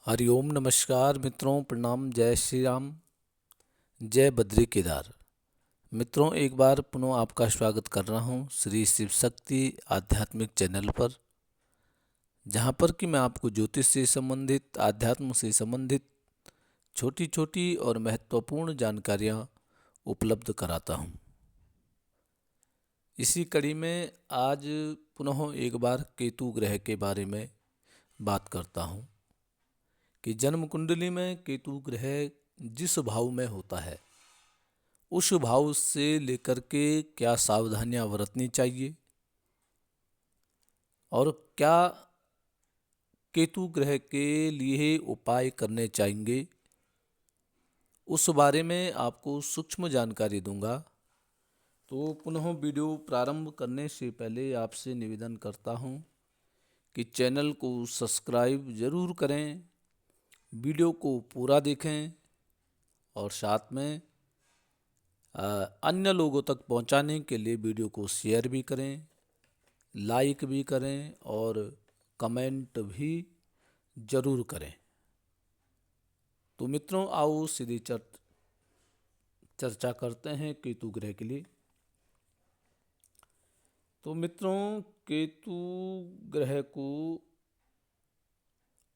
हरिओम नमस्कार मित्रों, प्रणाम, जय श्री राम, जय बद्री केदार। मित्रों, एक बार पुनः आपका स्वागत कर रहा हूँ श्री शिव शक्ति आध्यात्मिक चैनल पर, जहाँ पर कि मैं आपको ज्योतिष से संबंधित, आध्यात्म से संबंधित छोटी छोटी और महत्वपूर्ण जानकारियाँ उपलब्ध कराता हूँ। इसी कड़ी में आज पुनः एक बार केतु ग्रह के बारे में बात करता हूँ कि जन्म कुंडली में केतु ग्रह जिस भाव में होता है, उस भाव से लेकर के क्या सावधानियां बरतनी चाहिए और क्या केतु ग्रह के लिए उपाय करने चाहिए, उस बारे में आपको सूक्ष्म जानकारी दूंगा। तो पुनः वीडियो प्रारंभ करने से पहले आपसे निवेदन करता हूं कि चैनल को सब्सक्राइब ज़रूर करें, वीडियो को पूरा देखें और साथ में अन्य लोगों तक पहुंचाने के लिए वीडियो को शेयर भी करें, लाइक भी करें और कमेंट भी ज़रूर करें। तो मित्रों, आओ सीधी चर्चा करते हैं केतु ग्रह के लिए। तो मित्रों, केतु ग्रह को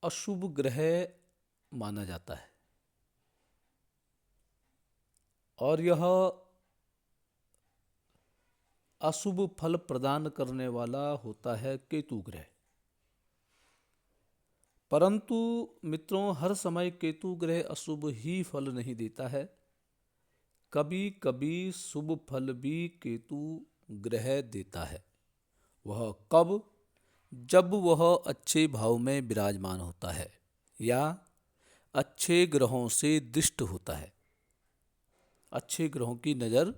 अशुभ ग्रह माना जाता है और यह अशुभ फल प्रदान करने वाला होता है केतु ग्रह। परंतु मित्रों, हर समय केतु ग्रह अशुभ ही फल नहीं देता है। कभी कभी शुभ फल भी केतु ग्रह देता है। वह कब? जब वह अच्छे भाव में विराजमान होता है या अच्छे ग्रहों से दृष्ट होता है। अच्छे ग्रहों की नज़र,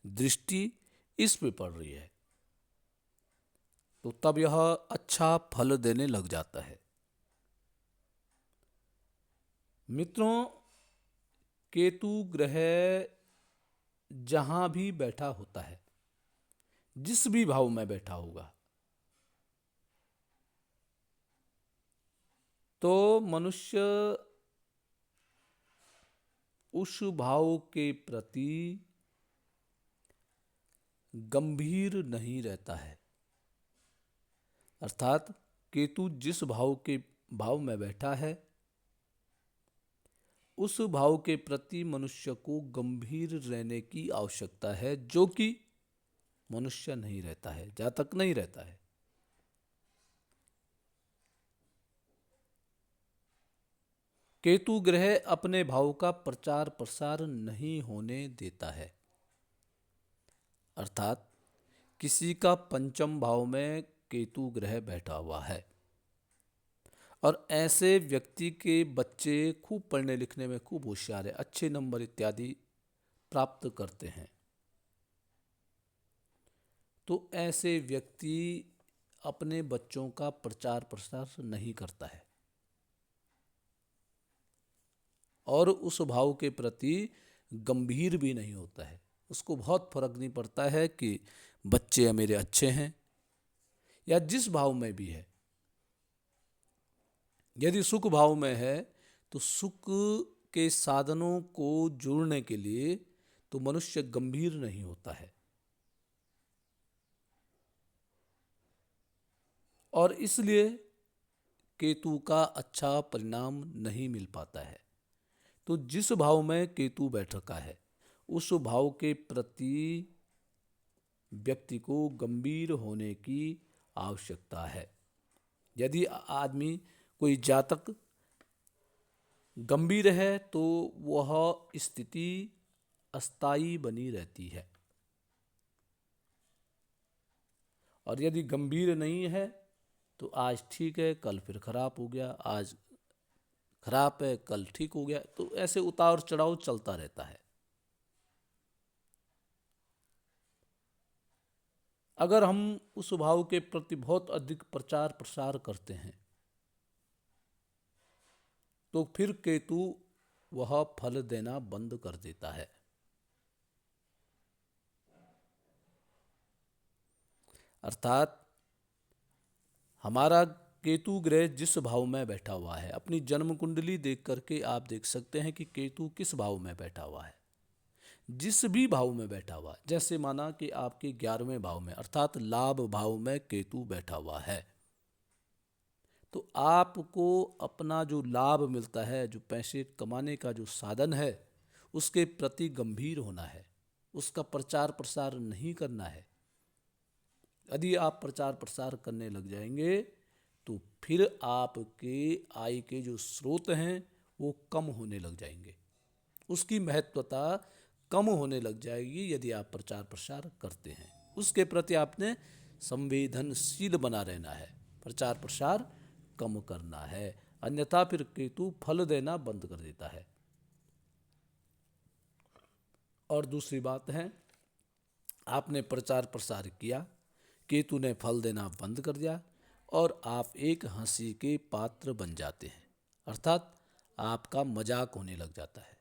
दृष्टि इस पे पड़ रही है, तो तब यह अच्छा फल देने लग जाता है। मित्रों, केतु ग्रह जहां भी बैठा होता है, जिस भी भाव में बैठा होगा, तो मनुष्य उस भाव के प्रति गंभीर नहीं रहता है। अर्थात केतु जिस भाव में बैठा है, उस भाव के प्रति मनुष्य को गंभीर रहने की आवश्यकता है, जो कि मनुष्य नहीं रहता है, जातक नहीं रहता है। केतु ग्रह अपने भाव का प्रचार प्रसार नहीं होने देता है। अर्थात किसी का पंचम भाव में केतु ग्रह बैठा हुआ है और ऐसे व्यक्ति के बच्चे खूब पढ़ने लिखने में खूब होशियार है, अच्छे नंबर इत्यादि प्राप्त करते हैं, तो ऐसे व्यक्ति अपने बच्चों का प्रचार प्रसार नहीं करता है और उस भाव के प्रति गंभीर भी नहीं होता है। उसको बहुत फर्क नहीं पड़ता है कि बच्चे मेरे अच्छे हैं या जिस भाव में भी है। यदि सुख भाव में है तो सुख के साधनों को जोड़ने के लिए तो मनुष्य गंभीर नहीं होता है और इसलिए केतु का अच्छा परिणाम नहीं मिल पाता है। तो जिस भाव में केतु बैठ रखा है, उस भाव के प्रति व्यक्ति को गंभीर होने की आवश्यकता है। यदि आदमी, कोई जातक गंभीर है तो वह स्थिति अस्थायी बनी रहती है, और यदि गंभीर नहीं है तो आज ठीक है, कल फिर खराब हो गया, आज खराब है, कल ठीक हो गया, तो ऐसे उतार चढ़ाव चलता रहता है। अगर हम उस भाव के प्रति बहुत अधिक प्रचार प्रसार करते हैं तो फिर केतु वह फल देना बंद कर देता है। अर्थात हमारा केतु ग्रह जिस भाव में बैठा हुआ है, अपनी जन्म कुंडली देख करके आप देख सकते हैं कि केतु किस भाव में बैठा हुआ है। जिस भी भाव में बैठा हुआ है, जैसे माना कि आपके 11वें भाव में अर्थात लाभ भाव में केतु बैठा हुआ है, तो आपको अपना जो लाभ मिलता है, जो पैसे कमाने का जो साधन है, उसके प्रति गंभीर होना है, उसका प्रचार प्रसार नहीं करना है। यदि आप प्रचार प्रसार करने लग जाएंगे तो फिर आपके आय के जो स्रोत हैं वो कम होने लग जाएंगे, उसकी महत्वता कम होने लग जाएगी। यदि आप प्रचार प्रसार करते हैं, उसके प्रति आपने संवेदनशील बना रहना है, प्रचार प्रसार कम करना है, अन्यथा फिर केतु फल देना बंद कर देता है। और दूसरी बात है, आपने प्रचार प्रसार किया, केतु ने फल देना बंद कर दिया और आप एक हंसी के पात्र बन जाते हैं, अर्थात आपका मजाक होने लग जाता है।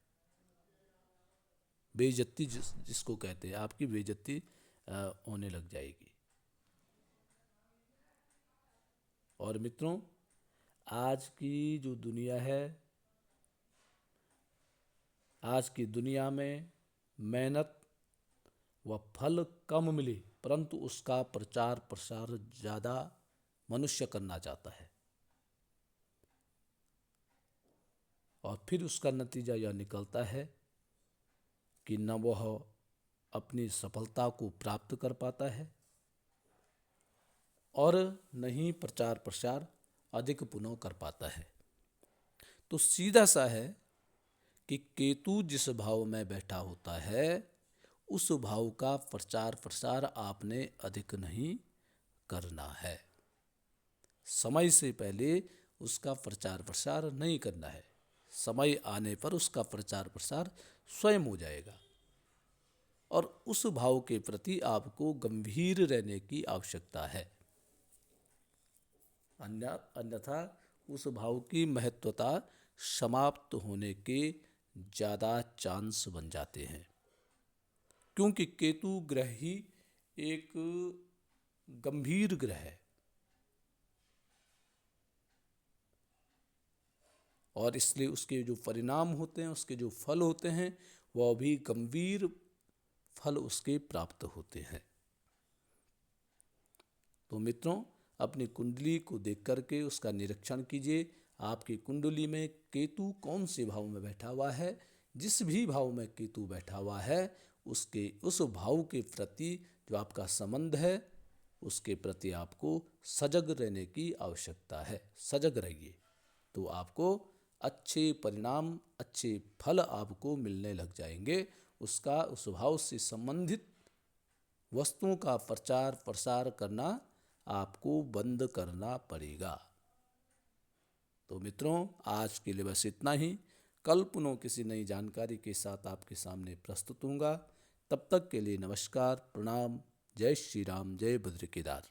बेइज्जती जिसको कहते हैं, आपकी बेइज्जती होने लग जाएगी। और मित्रों, आज की जो दुनिया है, आज की दुनिया में मेहनत व फल कम मिले परंतु उसका प्रचार प्रसार ज़्यादा मनुष्य करना चाहता है, और फिर उसका नतीजा यह निकलता है कि न वह अपनी सफलता को प्राप्त कर पाता है और न ही प्रचार प्रसार अधिक पुनः कर पाता है। तो सीधा सा है कि केतु जिस भाव में बैठा होता है, उस भाव का प्रचार प्रसार आपने अधिक नहीं करना है। समय से पहले उसका प्रचार प्रसार नहीं करना है, समय आने पर उसका प्रचार प्रसार स्वयं हो जाएगा। और उस भाव के प्रति आपको गंभीर रहने की आवश्यकता है, अन्यथा उस भाव की महत्वता समाप्त होने के ज़्यादा चांस बन जाते हैं, क्योंकि केतु ग्रह ही एक गंभीर ग्रह है और इसलिए उसके जो परिणाम होते हैं, उसके जो फल होते हैं, वह भी गंभीर फल उसके प्राप्त होते हैं। तो मित्रों, अपनी कुंडली को देख करके उसका निरीक्षण कीजिए, आपकी कुंडली में केतु कौन से भाव में बैठा हुआ है। जिस भी भाव में केतु बैठा हुआ है, उसके उस भाव के प्रति जो आपका संबंध है, उसके प्रति आपको सजग रहने की आवश्यकता है। सजग रहिए तो आपको अच्छे परिणाम, अच्छे फल आपको मिलने लग जाएंगे। उसका उस भाव से संबंधित वस्तुओं का प्रचार प्रसार करना आपको बंद करना पड़ेगा। तो मित्रों, आज के लिए बस इतना ही। कल पुनः किसी नई जानकारी के साथ आपके सामने प्रस्तुत होऊंगा। तब तक के लिए नमस्कार, प्रणाम, जय श्री राम, जय बद्र केदार।